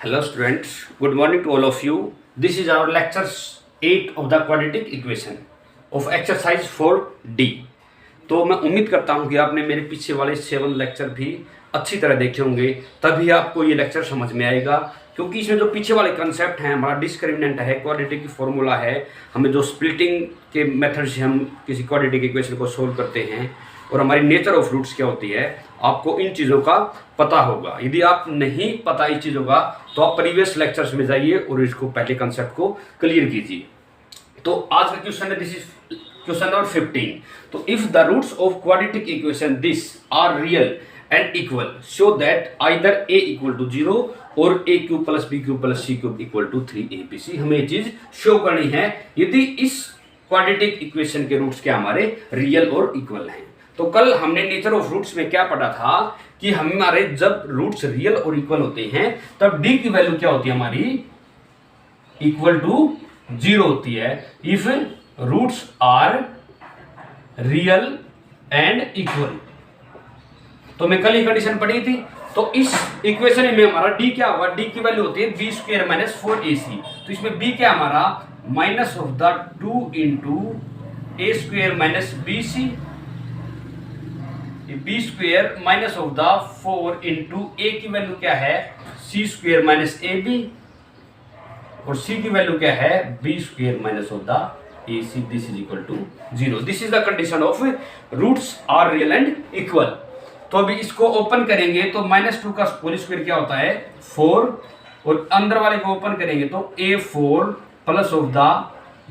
Hello students, good morning to all of you. This is our lecture 8 of the quadratic equation of exercise 4D. तो मैं उम्मीद करता हूं कि आपने मेरे पीछे वाले 7 लेक्चर भी अच्छी तरह देखे होंगे, तभी आपको ये लेक्चर समझ में आएगा। क्योंकि इसमें जो पीछे वाले कंसेप्ट हैं, हमारा डिस्क्रिमिनेंट है, क्वाड्रेटिक फॉर्मूला है, हमें जो स्प्लिटिंग के मेथड से हम किसी क्वाड्रेटिक इक्वेशन को सोल्व करते हैं, और हमारी नेचर ऑफ रूट्स क्या होती है, आपको इन चीज़ों का पता होगा। यदि आप नहीं पता इस चीज़ों का तो आप प्रीवियस लेक्चर्स में जाइए और इसको पहले कंसेप्ट को क्लियर कीजिए। तो आज का क्वेश्चन है, दिस इज क्वेश्चन नंबर 15। तो if the roots of quadratic equation this are real and equal show that either a equal to 0 और a cube plus b cube plus c cube equal to 3abc। हमें ये चीज show करनी है यदि इस quadratic equation के roots क्या हमारे रियल और इक्वल हैं। तो कल हमने नेचर ऑफ रूट्स में क्या पढ़ा था कि हमारे जब रूट्स रियल और इक्वल होते हैं तब d की वैल्यू क्या होती है, हमारी इक्वल टू 0 होती है। If roots are real and equal, तो मैं कल ये कंडीशन पढ़ी थी। तो इस इक्वेशन में हमारा d क्या होगा, d की वैल्यू होती है b स्क्वायर माइनस 4ac। तो इसमें b क्या हमारा minus of the 2 into a square minus bc, b square minus of the 4 into a की वैल्यू क्या है c स्क्वायर माइनस ab, और c की वैल्यू क्या है b square minus of the ac। This is equal to 0। This is the condition of roots are real and equal. तो अभी इसको ओपन करेंगे तो -2 का होल स्क्वायर क्या होता है 4, और अंदर वाले को ओपन करेंगे तो a4 plus of the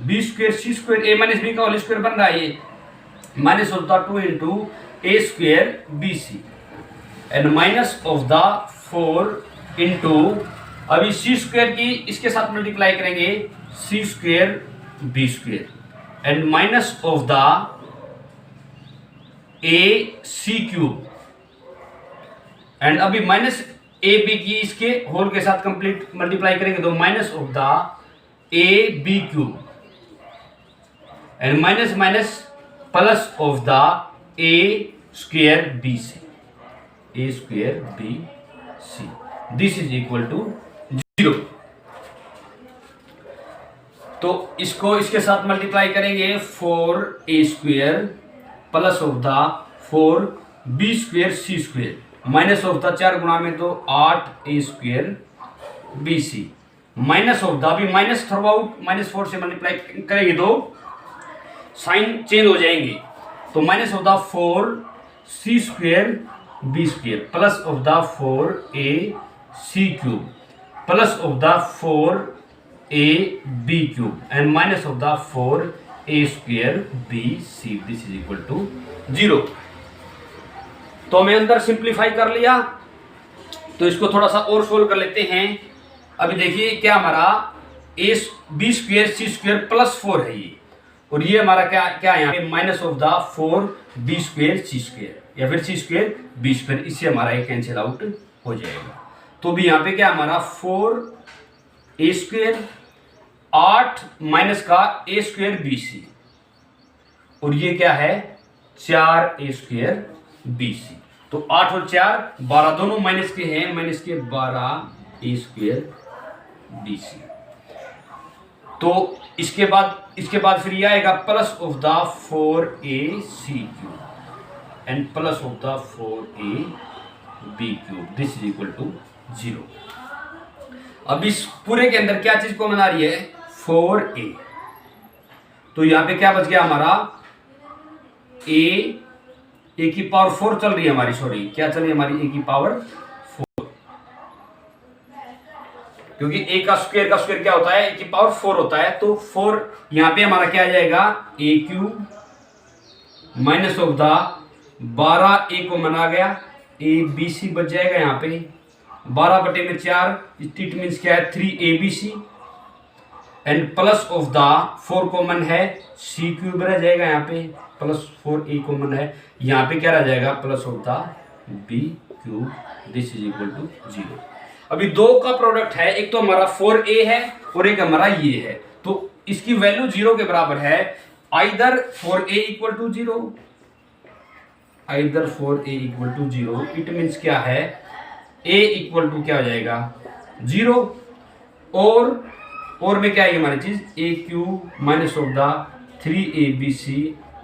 b square c square a minus b का होल स्क्वायर बन रहा है, ये minus of the 2 into a square bc and minus of the 4 into, अभी c स्क्वायर की इसके साथ मल्टीप्लाई करेंगे c square b square and minus of the a c cube, and अभी माइनस ए बी की इसके होल के साथ कंप्लीट मल्टीप्लाई करेंगे तो minus of the a b cube and minus minus plus of the A square b c, a square b c. This is equal to 0। तो इसको इसके साथ मल्टीप्लाई करेंगे 4a square plus of the 4b square c square minus of the 4 गुणा में तो 8a square bc minus of the, अभी minus throw out -4 से मल्टीप्लाई करेंगे तो साइन चेंज हो जाएंगे। तो minus of the 4c square b square plus of the 4ac cube plus of the 4ab cube and minus of the 4a square bc। This is equal to 0। तो हमें अंदर simplify कर लिया, तो इसको थोड़ा सा और सोल्व कर लेते हैं। अभी देखिए क्या हमारा a b square c square plus 4 है ये, और ये हमारा क्या है यहाँ पे minus of the 4b square c square या फिर c स्क्वायर b स्क्वायर, इससे हमारा ये कैंसिल आउट हो जाएगा। तो भी यहाँ पे क्या हमारा 4a स्क्वायर 8 माइनस का a स्क्वायर bc, और ये क्या है 4a स्क्वायर bc। तो 8 और 4 12, दोनों माइनस के हैं, माइनस के 12a स्क्वायर bc। तो इसके बाद फिर ये आएगा plus of the 4ac cube and plus of the 4ab cube. This is equal to 0। अब इस पूरे के अंदर क्या चीज कॉमन आ रही है 4a, तो यहां पे क्या बच गया हमारा a की पावर 4 चल रही है हमारी, सॉरी क्या चल रही है हमारी a की पावर 4, क्योंकि a का स्क्वायर क्या होता है a की पावर 4 होता है। तो 4 यहां पे हमारा क्या आ जाएगा a cube minus of the 12a को मना गया a b c बच जाएगा यहाँ पे 12 बटे में 4, इट मीन्स क्या है 3abc and plus of the 4 common है c क्यूब रह जाएगा यहाँ पे, प्लस 4a कॉमन है यहाँ पे क्या रह जाएगा plus of the b cube. This is equal to 0। अभी दो का प्रोडक्ट है, एक तो हमारा 4a है और एक हमारा ये है, तो इसकी वैल्यू 0 के बराबर है। Either 4a equal to 0, either 4a equal to 0, it means क्या है a इक्वल टू क्या हो जाएगा 0 और में क्या आएगी हमारी चीज A cube minus of the 3abc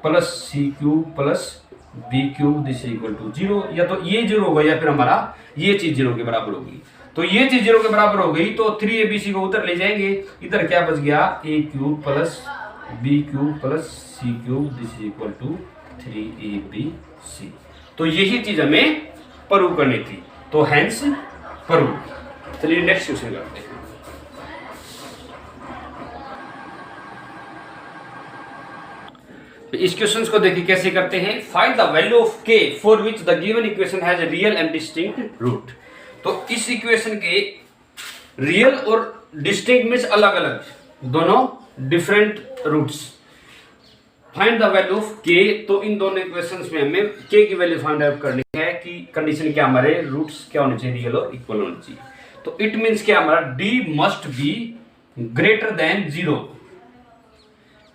plus C cube plus B cube this equal to 0। या तो ये 0 होगा या फिर हमारा ये चीज 0 के बराबर होगी। तो ये चीज 0 के बराबर हो गई तो 3abc को उधर ले जाएंगे, इधर क्या बच गया A cube plus B cube plus C cube this equal to 3abc। तो यही चीज हमें प्रूव करनी थी, तो हेंस प्रूव। चलिए नेक्स्ट क्वेश्चन करते हैं। इस क्वेश्चन को देखिए कैसे करते हैं। Find the value of k for which the given equation has a real and distinct root. तो इस इक्वेशन के रियल और डिस्टिंक्ट मींस अलग अलग, दोनों different roots. Find the value of k, तो इन दोनों इक्वेशंस में हमें k की वैल्यू फाइंड आउट करनी है कि कंडीशन क्या हमारे रूट्स क्या होने चाहिए, रियल और इक्वल होने चाहिए। तो इट मींस क्या हमारा d must be greater than 0,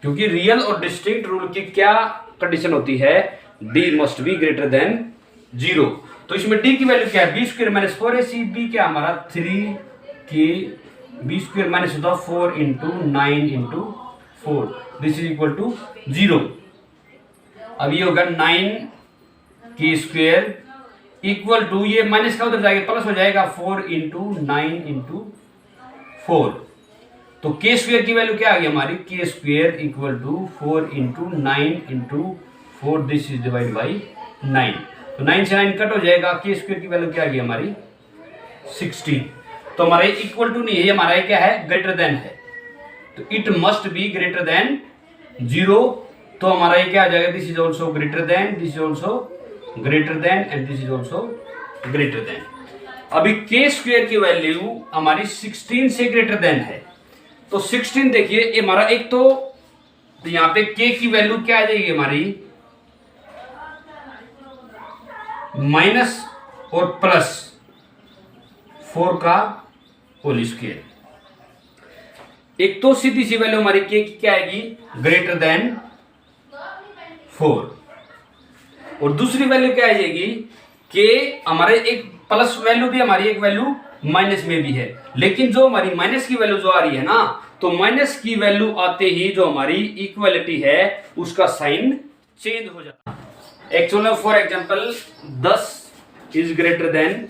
क्योंकि रियल और डिस्टिंक्ट रूल की क्या कंडीशन होती है, d must be greater than 0। तो इसमें d की वैल्यू क्या है, B square minus 4ac, b क्या हमारा 3k बी स्क्वायर माइनस होता 4 into 9 into 4 this is equal to 0। अब ये होगा 9k स्क्वायर इक्वल टू, ये माइनस का उधर जाएगा प्लस हो जाएगा 4 इंटू 9 इंटू 4। तो k स्क्वायर की वैल्यू क्या आ गई हमारी, k square equal to 4 into 9 into 4 this is divide by 9। तो 9 से 9 कट हो जाएगा, k स्क्वायर की वैल्यू क्या आ गई हमारी 16। तो हमारा इक्वल टू नहीं है, हमारा क्या है ग्रेटर देन है। तो it must be greater than 0। तो हमारा ये क्या आ जाएगा, this is also greater than, this is also greater than and this is also greater than. अभी k स्क्वायर की वैल्यू हमारी 16 से ग्रेटर देन है। तो 16 देखिए हमारा एक तो यहाँ पे k की वैल्यू क्या आ जाएगी हमारी माइनस और प्लस 4 का होल स्क्वायर। एक तो सीधी सी वैल्यू हमारी k की क्या आएगी ग्रेटर देन 4, और दूसरी वैल्यू क्या आ जाएगी k हमारे एक प्लस वैल्यू भी हमारी एक वैल्यू माइनस में भी है, लेकिन जो हमारी माइनस की वैल्यू जो आ रही है ना, तो माइनस की वैल्यू आते ही जो हमारी इक्वलिटी है उसका साइन चेंज हो जाता है। Actually for example 10 is greater than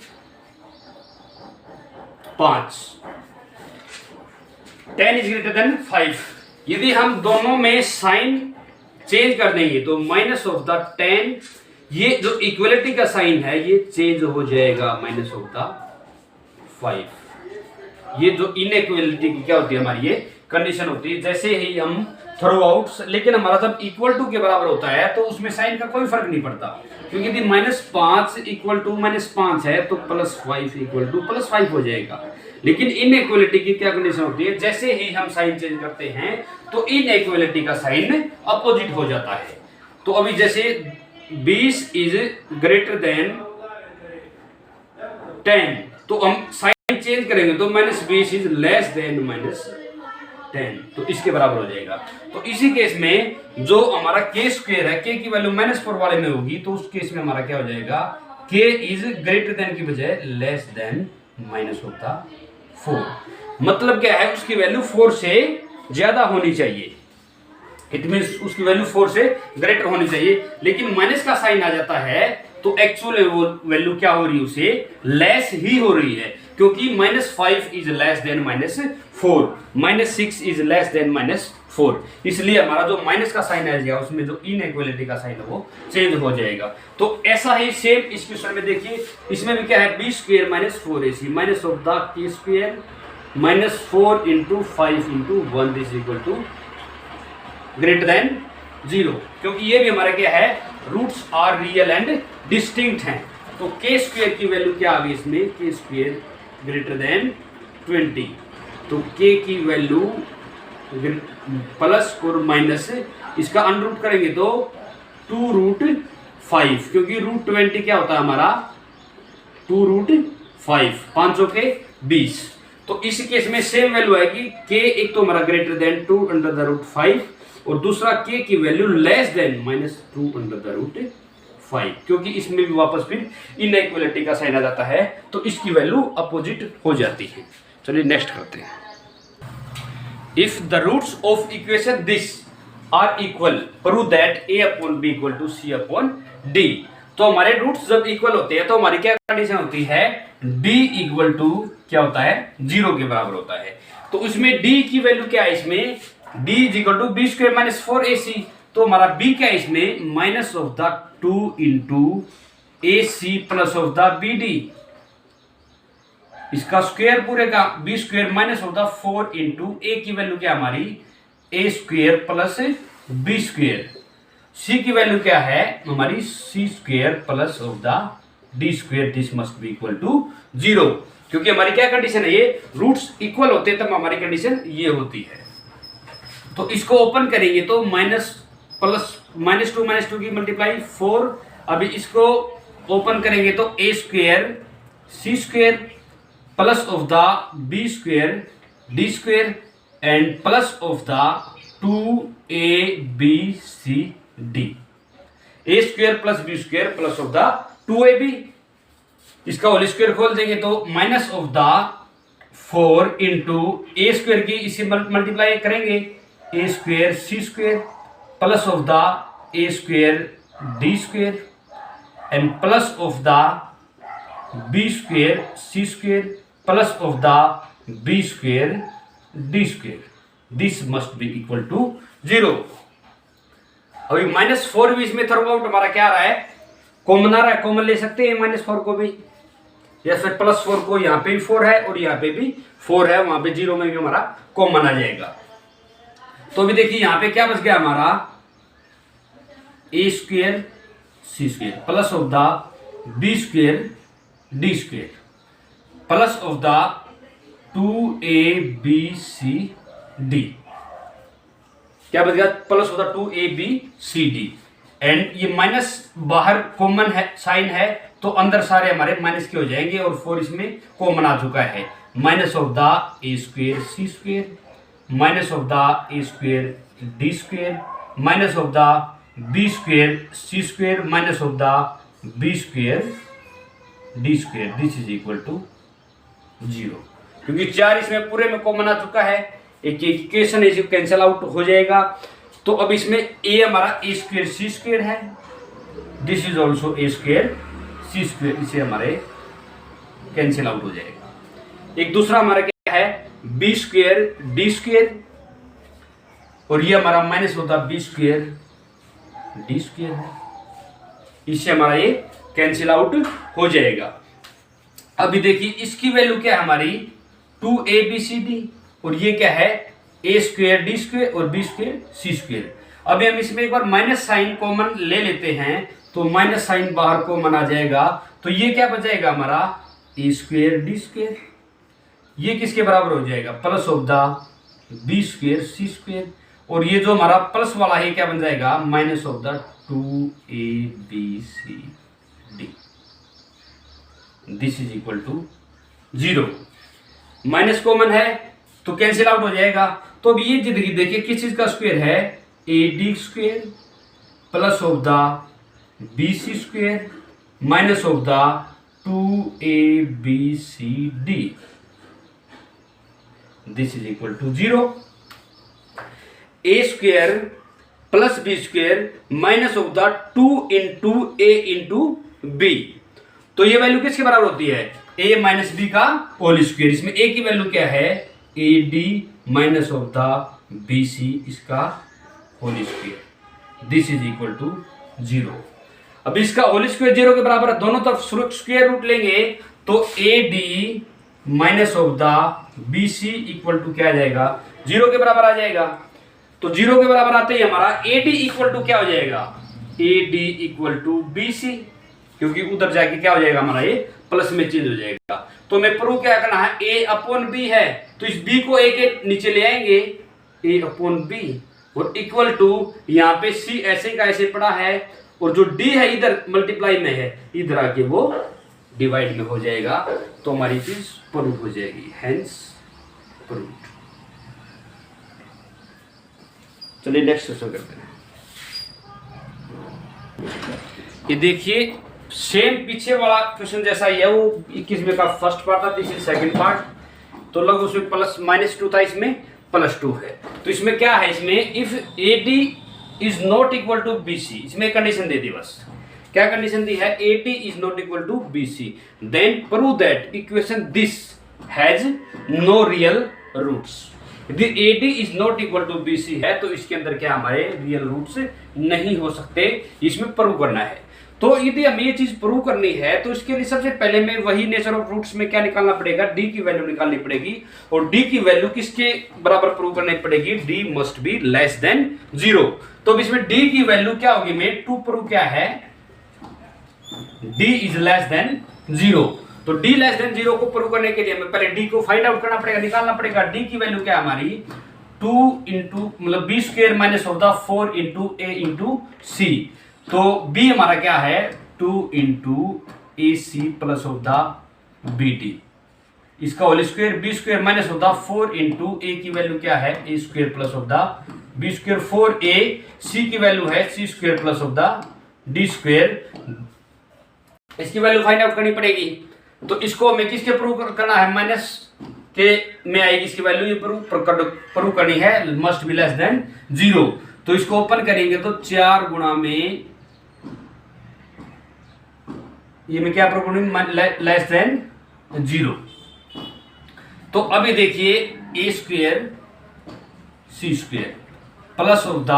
5, 10 is greater than 5। यदि हम दोनों में साइन चेंज कर देंगे तो माइनस ऑफ द 10, ये जो इक्वलिटी का साइन है ये चेंज हो जाएगा माइनस ऑफ द 5। ये जो इनइक्वलिटी की क्या होती है हमारी ये कंडीशन होती है। जैसे ही हम थ्रो आउट, लेकिन हमारा जब इक्वल टू के बराबर होता है तो उसमें साइन का कोई फर्क नहीं पड़ता, क्योंकि यदि -5 इक्वल टू -5 है तो +5 इक्वल टू +5 हो जाएगा। लेकिन इनइक्वलिटी की क्या कंडीशन होती है, जैसे ही हम साइन चेंज करते हैं तो इनइक्वलिटी का साइन अपोजिट हो जाता है। तो अभी जैसे 20 इज ग्रेटर देन 10, तो हम साइन चेंज करेंगे तो -20 इज लेस देन -10, तो इसके बराबर हो जाएगा। तो इसी केस में जो हमारा k स्क्वायर है, k की वैल्यू -4 वाले में होगी, तो उस केस में हमारा क्या हो जाएगा k इज ग्रेटर देन की बजाय लेस देन -4। मतलब क्या है, उसकी वैल्यू 4 से ज्यादा होनी चाहिए। इट मींस उसकी वैल्यू 4 से ग्रेटर होनी चाहिए, लेकिन माइनस का साइन आ जाता है तो एक्चुअल वो वैल्यू क्या हो रही है, उसे लेस ही हो रही है, क्योंकि -5 is less than -4, -6 is less than -4। इसलिए हमारा जो माइनस का साइन आ जाएगा उसमें जो इनइक्वलिटी का साइन है वो चेंज हो जाएगा। तो ऐसा ही सेम इस क्वेश्चन में देखिए, इसमें भी क्या है b square -4ac minus of the k square -4 into 5 into 1 this equal to greater than 0, क्योंकि ये भी हमारा क्या है, roots are real and distinct हैं। तो k स्क्वायर की वैल्यू क्या आ गई इसमें, k स्क्वायर ग्रेटर देन 20। तो k की वैल्यू प्लस और माइनस, इसका अनरूट करेंगे तो 2√5, क्योंकि √20 क्या होता है हमारा 2√5, 5 के 20। तो इस केस में सेम वैल्यू आएगी, k एक तो हमारा ग्रेटर देन 2√5 और दूसरा k की वैल्यू लेस देन -2√5, क्योंकि इसमें भी वापस फिर इनइक्वलिटी का साइन आ जाता है, तो इसकी वैल्यू अपोजिट हो जाती है। चलिए नेक्स्ट करते हैं। If the roots of equation this are equal, prove that a upon b equal to c upon d। तो हमारे रूट्स जब इक्वल होते हैं तो हमारी क्या कंडीशन होती है, d इक्वल टू क्या होता है, 0 के बराबर होता है। तो उसमें d की वैल्यू क्या है, इसमें d equal to B square minus 4ac। तो हमारा b क्या है इसमें, minus of the 2 into ac plus of the bd, इसका स्क्वायर पूरे का B square minus of the 4 into A की वैल्यू क्या हमारी A square plus B square, C की वैल्यू क्या है हमारी C square plus of the D square, this must be equal to 0। क्योंकि हमारी क्या कंडीशन है, ये रूट्स इक्वल होते हैं तब हमारी कंडीशन ये होती है। तो इसको ओपन करेंगे तो माइनस टू की मल्टीप्लाई 4। अभी इसको ओपन करेंगे तो A square C square plus of the B square D square and plus of the 2abcd, A square plus B square plus of the 2ab। इसका होल स्क्वायर खोल देंगे तो minus of the 4 into A square की इसे multiply करेंगे, A square C square plus of the A square D square and plus of the B square C square plus of the B square D square, this must be equal to 0। अभी -4 भी इसमें throw out हमारा क्या आ रहा है, common आ रहा है, common ले सकते हैं -4 को भी, या फिर +4 को, यहाँ पे भी 4 है और यहाँ पे भी 4 है, वहां पे 0 में भी हमारा कॉमन आ जाएगा। तो अभी देखिए यहाँ पे क्या बच गया हमारा, ए square C square plus of the B square D square plus of the 2abcd, क्या बच गया, plus of the 2abcd। And ये माइनस बाहर कॉमन है, साइन है, तो अंदर सारे हमारे माइनस के हो जाएंगे और 4 इसमें कॉमन आ चुका है। Minus of the A square C square minus of the A square D square minus of the B square C square minus of the B square D square, this is equal to 0। क्योंकि 4 इसमें पूरे में common आ चुका है, एक equation इसे cancel out हो जाएगा। तो अब इसमें ए हमारा ए स्क्वायर सी स्क्वायर है, this is also a square C square, इसे हमारे कैंसिल आउट हो जाएगा। एक दूसरा हमारा क्या है, बी स्क्वायर डी स्क्वायर, और ये हमारा माइनस होता बी स्क्वायर डी स्क्वायर है, इससे हमारा ये कैंसिल आउट हो जाएगा। अभी देखिए इसकी वैल्यू क्या है हमारी 2abcd, और ये क्या है ए स्क्वायर डी स्क्वायर और बी स्क्वायर सी स्क्वायर। अभी हम इसमें एक बार माइनस साइन कॉमन ले लेते हैं, तो माइनस साइन बाहर कॉमन आ जाएगा, तो ये क्या बचेगा हमारा ए स्क्वायर डी स्क्वायर, ये किसके बराबर हो जाएगा, plus of the B square C square, और ये जो हमारा प्लस वाला है क्या बन जाएगा, minus of the 2abcd, this is equal to 0। Minus common है तो कैंसिल आउट हो जाएगा। तो अब ये जिंदगी देखिए किस चीज का स्क्वायर है, ए D square plus of the B C square minus of the 2abcd, this is equal to 0। A square plus B square minus of the 2 into A into B, तो ये वैल्यू किसके बराबर होती है, a माइनस बी का whole square. इसमें a की value क्या है, A D minus of the B C, इसका whole square, this is equal to 0। अब इसका होल स्क्वायर 0 के बराबर है, दोनों तरफ स्क्वायर रूट लेंगे तो a D minus of the B c equal to क्या आ जाएगा, 0 के बराबर आ जाएगा। तो 0 के बराबर आते ही हमारा ए डी इक्वल टू क्या हो जाएगा, a d equal to b c, क्योंकि उधर जाके क्या हो जाएगा हमारा ये प्लस में चेंज हो जाएगा। तो हमें प्रूव क्या करना है, a अपॉन बी है तो इस b को a के नीचे ले आएंगे, a अपॉन बी, और इक्वल टू यहाँ पे c ऐसे का ऐसे पड़ा है, और जो d है इधर मल्टीप्लाई में है, इधर आके वो डिवाइड में हो जाएगा, तो हमारी चीज प्रूव हो जाएगी, हेंस प्रूव्ड। चलिए नेक्स्ट क्वेश्चन करते हैं। ये देखिए सेम पीछे वाला क्वेश्चन जैसा ही है, वो 21वें का फर्स्ट पार्ट था, दिस इज सेकंड पार्ट। तो लगभग उसमें प्लस -2 था, इसमें +2 है। तो इसमें क्या है, इसमें if AD is not equal to BC, इसमें कंडीशन दे दी बस। क्या कंडीशन दी है, AD is not equal to BC, then prove that equation this has no real roots. यदि AD is not equal to BC है तो इसके अंदर क्या हमारे रियल रूट्स नहीं हो सकते, इसमें प्रूव करना है। तो यदि हमें ये चीज प्रूव करनी है तो इसके लिए सबसे पहले में वही नेचर ऑफ रूट्स में क्या निकालना पड़ेगा, D की वैल्यू निकालनी पड़ेगी। और D की वैल्यू किसके बराबर प्रूव करनी पड़ेगी, D must be less than 0। तो अब इसमें D की वैल्यू क्या होगी, में टू प्रूव क्या है, D इज लेस देन 0। तो D लेस देन 0 को प्रूव करने के लिए हमें पहले D को फाइंड आउट करना पड़ेगा, निकालना पड़ेगा। D की वैल्यू क्या है हमारी, 2 इंटू मतलब B square minus of the 4 into A into C। तो B हमारा क्या है, 2 into AC plus of the BD, इसका whole square, B square minus of the 4 into A की वैल्यू क्या है, A square plus of the B square 4A, C की value है C square plus of the D square. इसकी वैल्यू find out करनी पड़ेगी। तो इसको हमें किसके प्रूव करना है, माइनस के में आएगी इसकी वैल्यू, ये प्रूव करनी है मस्ट बी लेस देन 0। तो इसको ओपन करेंगे तो 4 गुणा में ये में क्या प्रूव करनी, लेस देन 0। तो अभी देखिए A square C square plus of the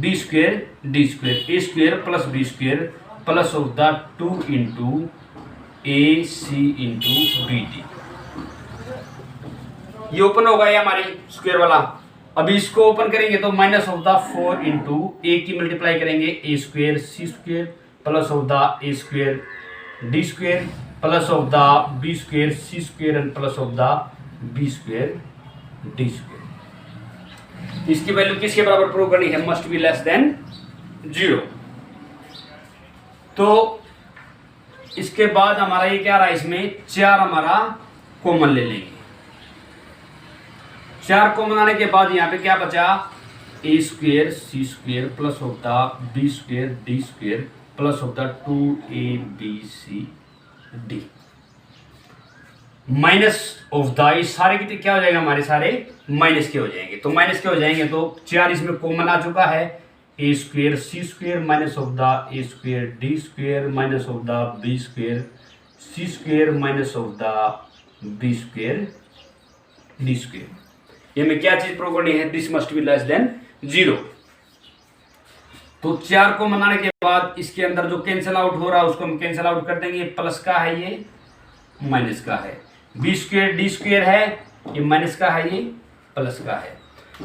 B square D square, A square plus B square plus of the 2 into AC into BD, ये ओपन होगा ये हमारी स्क्वायर वाला। अभी इसको ओपन करेंगे तो minus of the 4 into A की मल्टीप्लाई करेंगे A square C square plus of the A square D square plus of the B square C square and plus of the B square D square. इसकी value किसके बराबर prove करनी है, must be less than 0। तो इसके बाद हमारा ये क्या रहा, इसमें 4 हमारा कॉमन ले लेंगे। 4 कॉमन आने के बाद यहाँ पे क्या बचा, A square C square plus of the B square D square plus of the 2ABCD minus of the, ये सारे कितने क्या हो जाएगा, हमारे सारे माइनस के हो जाएंगे। तो माइनस के हो जाएंगे तो 4 इसमें कॉमन आ चुका है, A square C square minus of the A square D square minus of the B square C square minus of the B square D square. ये में क्या चीज प्रूव करनी है, this must be less than 0। तो 4 को मनाने के बाद इसके अंदर जो कैंसिल आउट हो रहा है उसको हम कैंसिल आउट कर देंगे, प्लस का है ये माइनस का है, B स्क्वायर D स्क्वायर है ये माइनस का है ये प्लस का है।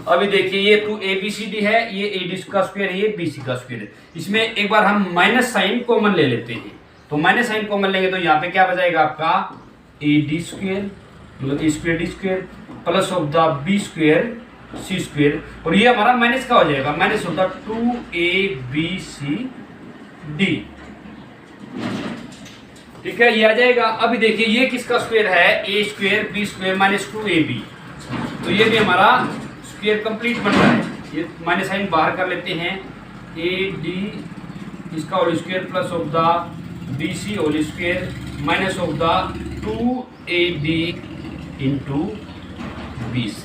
अभी देखिए ये 2ABCD है, ये AD का स्क्वायर है, ये BC का स्क्वायर है। इसमें एक बार हम माइनस साइन कॉमन ले लेते हैं, तो माइनस साइन कॉमन लेंगे तो यहाँ पे क्या बचाएगा आपका AD स्क्वायर मतलब A square D square plus of the B square C square, और ये हमारा माइनस का हो जाएगा, माइनस ऑफ द 2ABCD। ठीक है, ये आ जाएगा। अभी देखिए ये किसका स्क्वायर है, A square B square minus 2AB, तो ये भी हमारा स्क्वायर कंप्लीट बन रहा है। ये माइनस साइन बाहर कर लेते हैं, AD इसका whole square plus of the BC whole square minus of the 2AD into BC,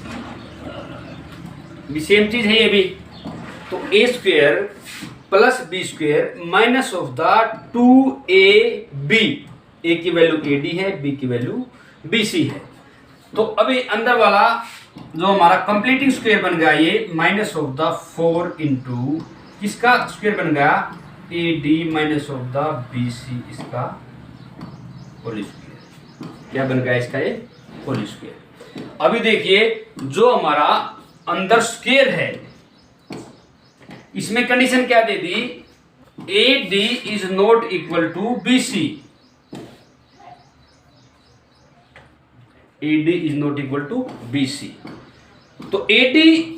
भी सेम चीज है ये भी। तो A square plus B square minus of the 2AB, A की वैल्यू AD है, B की वैल्यू BC है। तो अभी अंदर वाला जो हमारा कंप्लीटिंग स्क्वायर बन गया ये माइनस ऑफ द 4 इंटू किसका स्क्वायर बन गया, AD minus of the BC, इसका होल स्क्वायर। क्या बन गया इसका, ये होल स्क्वायर। अभी देखिए जो हमारा अंदर स्क्वायर है इसमें कंडीशन क्या दे दी, AD is not equal to BC, AD is not equal to BC। तो AD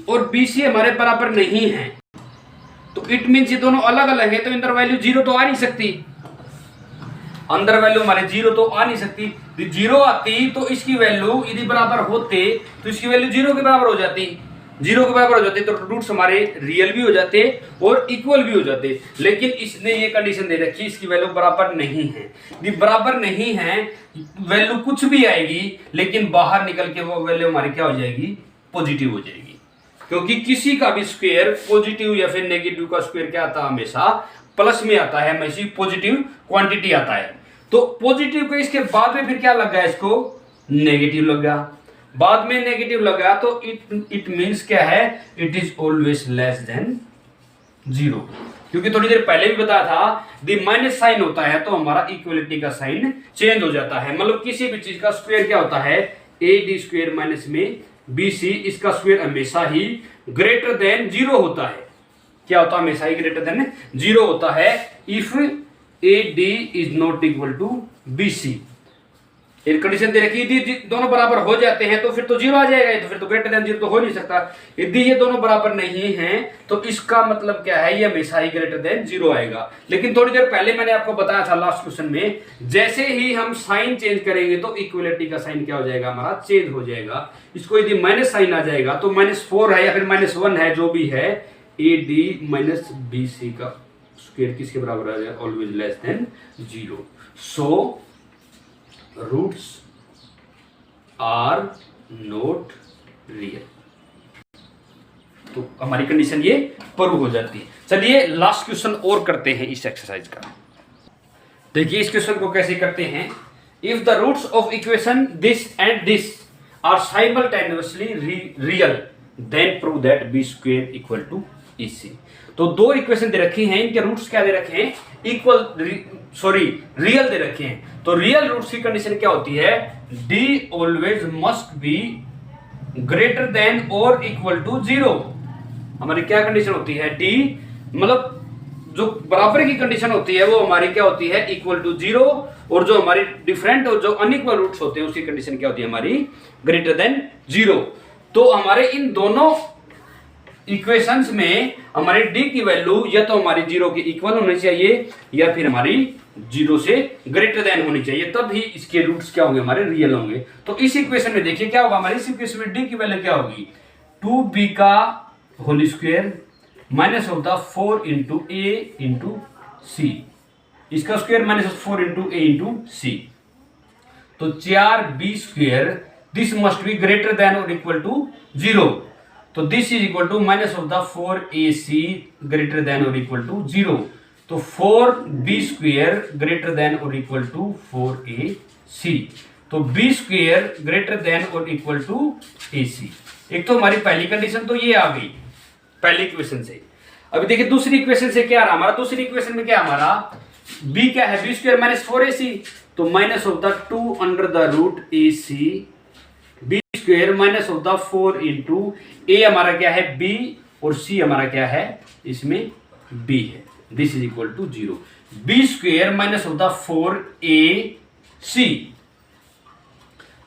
और BC हमारे बराबर नहीं है, तो इट मीन्स ये दोनों अलग अलग है, तो अंदर वैल्यू 0 तो आ नहीं सकती, अंदर वैल्यू हमारे 0 तो आ नहीं सकती। 0 आती तो इसकी वैल्यू यदि बराबर होते तो इसकी वैल्यू 0 के बराबर हो जाती। जीरो के बराबर हो जाते तो रूट्स हमारे रियल भी हो जाते और इक्वल भी हो जाते, लेकिन इसने ये कंडीशन दे रखी इसकी वैल्यू बराबर नहीं है। ये बराबर नहीं है, वैल्यू कुछ भी आएगी लेकिन बाहर निकल के वो वैल्यू हमारी क्या हो जाएगी, पॉजिटिव हो जाएगी, क्योंकि किसी का भी स्क्वायर पॉजिटिव या फिर नेगेटिव का स्क्वायर क्या आता है, हमेशा प्लस में आता है, हमेशा पॉजिटिव क्वांटिटी आता है। तो पॉजिटिव को इसके बाद में फिर क्या लग गया, इसको नेगेटिव लग गया, बाद में नेगेटिव लगा तो इट मींस क्या है, it is always less than zero, क्योंकि थोड़ी देर पहले भी बताया था द माइनस साइन होता है तो हमारा इक्वलिटी का साइन चेंज हो जाता है। मतलब किसी भी चीज का स्क्वायर क्या होता है, ए डी स्क्वायर माइनस में बी सी, इसका स्क्वायर हमेशा ही ग्रेटर देन जीरो होता है। क्या होता है, हमेशा ही ग्रेटर देन जीरो होता है if a d is not equal to b c. एक कंडीशन दे रखी, यदि दोनों बराबर हो जाते हैं तो फिर तो जीरो आ जाएगा, तो फिर तो ग्रेटर देन जीरो तो हो नहीं सकता। यदि ये दोनों बराबर नहीं हैं तो इसका मतलब क्या है, ये हमेशा ही ग्रेटर देन जीरो आएगा। लेकिन थोड़ी देर पहले मैंने आपको बताया था लास्ट क्वेश्चन में, जैसे ही हम साइन चेंज करेंगे तो इक्वलिटी का साइन क्या हो जाएगा, हमारा चेंज हो जाएगा। इसको यदि माइनस साइन आ जाएगा तो -4 है या फिर -1 है, जो भी है, A D minus b c का स्क्वायर किसके बराबर आ जाएगा, always less than zero. So roots are not real, तो हमारी कंडीशन ये प्रूव हो जाती है। चलिए लास्ट क्वेश्चन और करते हैं इस एक्सरसाइज का। देखिए इस क्वेश्चन को कैसे करते हैं, if the roots of equation this and this are simultaneously real then prove that B square equal to E C. तो दो इक्वेशन दे रखी हैं, इनके रूट्स क्या दे रखे हैं, रियल दे रखे हैं। तो रियल रूट्स की कंडीशन क्या होती है, D always must be greater than और इक्वल टू जीरो। हमारी क्या कंडीशन होती है, डी मतलब जो बराबर की कंडीशन होती है वो हमारी क्या होती है, इक्वल टू जीरो, और जो हमारी डिफरेंट और जो अनइक्वल रूट्स होते हैं उसकी कंडीशन क्या होती है, हमारी ग्रेटर देन जीरो। तो हमारे इन दोनों इक्वेशंस में हमारे डी की वैल्यू या तो हमारी जीरो के इक्वल होनी चाहिए या फिर हमारी जीरो से ग्रेटर देन होनी चाहिए, तब ही इसके रूट्स क्या होंगे, हमारे रियल होंगे। तो इस इक्वेशन में देखिए क्या होगा, हमारी इस इक्वेशन में डी की वैल्यू क्या होगी, 2b का whole square minus of the 4 into A into C, इसका square -4 into A into C. तो 4b square, this must be greater than और इक्वल टू जीरो। तो this is equal to minus of the 4ac greater than और equal to zero. तो 4b square greater than और equal to 4ac। तो b square greater than और equal to ac। एक तो हमारी पहली कंडीशन तो ये आ गई पहली इक्वेशन से। अभी देखिए दूसरी इक्वेशन से क्या रहा हमारा, दूसरी इक्वेशन में क्या हमारा b क्या है, b स्क्वायर माइनस 4ac, तो minus of the 2 under the root ac square minus of the 4 into A हमारा क्या है b और c हमारा क्या है, इसमें b है, this is equal to zero. b square minus of the 4ac,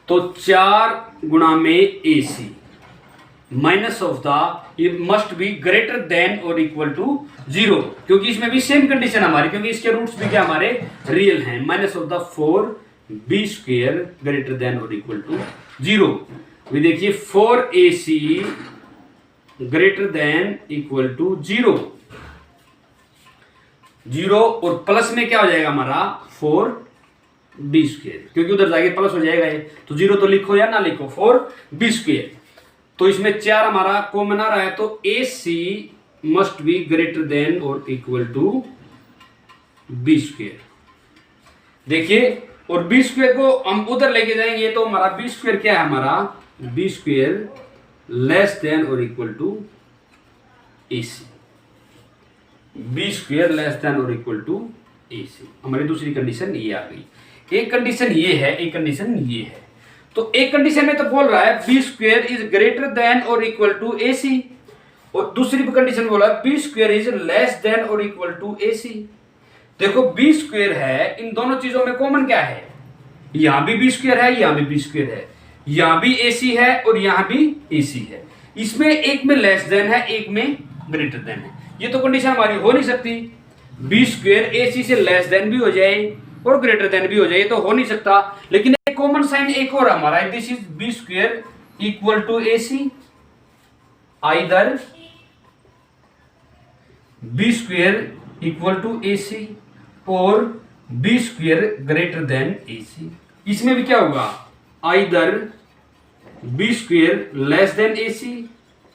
तो 4 गुणा में ac माइनस ऑफ द, ये मस्ट बी ग्रेटर देन और इक्वल टू जीरो, क्योंकि इसमें भी सेम कंडीशन हमारी, क्योंकि इसके रूट्स भी क्या हमारे रियल हैं। Minus of the 4b square greater than और इक्वल टू जीरो। अभी देखिए 4ac greater than equal to zero, zero और प्लस में क्या हो जाएगा हमारा 4b स्क्वायर, क्योंकि उधर जाके प्लस हो जाएगा ये, तो जीरो तो लिखो या ना लिखो 4b स्क्वायर। तो इसमें 4 हमारा कॉमन आ रहा है, तो ac must be greater than और इक्वल टू b स्क्वायर। देखिए और b स्क्वायर को हम उधर लेके जाएंगे तो हमारा b स्क्वायर क्या है, हमारा b स्क्वायर लेस देन और equal to ac, b square less than और इक्वल टू ac। हमारी दूसरी कंडीशन ये आ गई। एक कंडीशन ये है, एक कंडीशन ये है। तो एक कंडीशन में तो बोल रहा है b square is greater than और इक्वल टू ac, और दूसरी कंडीशन बोला b square is less than और इक्वल टू ac। देखो b स्क्वायर है, इन दोनों चीजों में कॉमन क्या है, यहां भी b स्क्वायर है, यहां भी b स्क्वायर है, यहां भी ac है और यहां भी ac है। इसमें एक में लेस देन है, एक में ग्रेटर देन है। ये तो कंडीशन हमारी हो नहीं सकती, b स्क्वायर ac से लेस देन भी हो जाए और ग्रेटर देन भी हो जाए, तो हो नहीं सकता। लेकिन एक कॉमन साइन एक और हमारा है, this is b square equal to ac। Either B square equal to A C और B square greater than A C. इसमें भी क्या होगा, either B square less than A C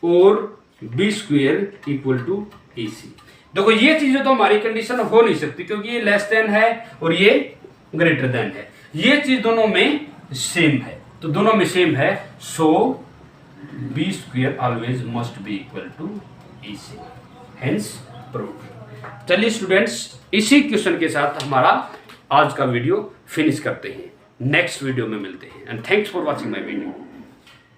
और B square equal to A C. देखो ये चीजें तो हमारी कंडीशन हो नहीं सकती क्योंकि ये लेस देन है और ये ग्रेटर देन है, ये चीज दोनों में सेम है, तो दोनों में सेम है, so B square always must be equal to A C, hence proved. चलिए स्टूडेंट्स, इसी क्वेश्चन के साथ हमारा आज का वीडियो फिनिश करते हैं, नेक्स्ट वीडियो में मिलते हैं and thanks for watching my video.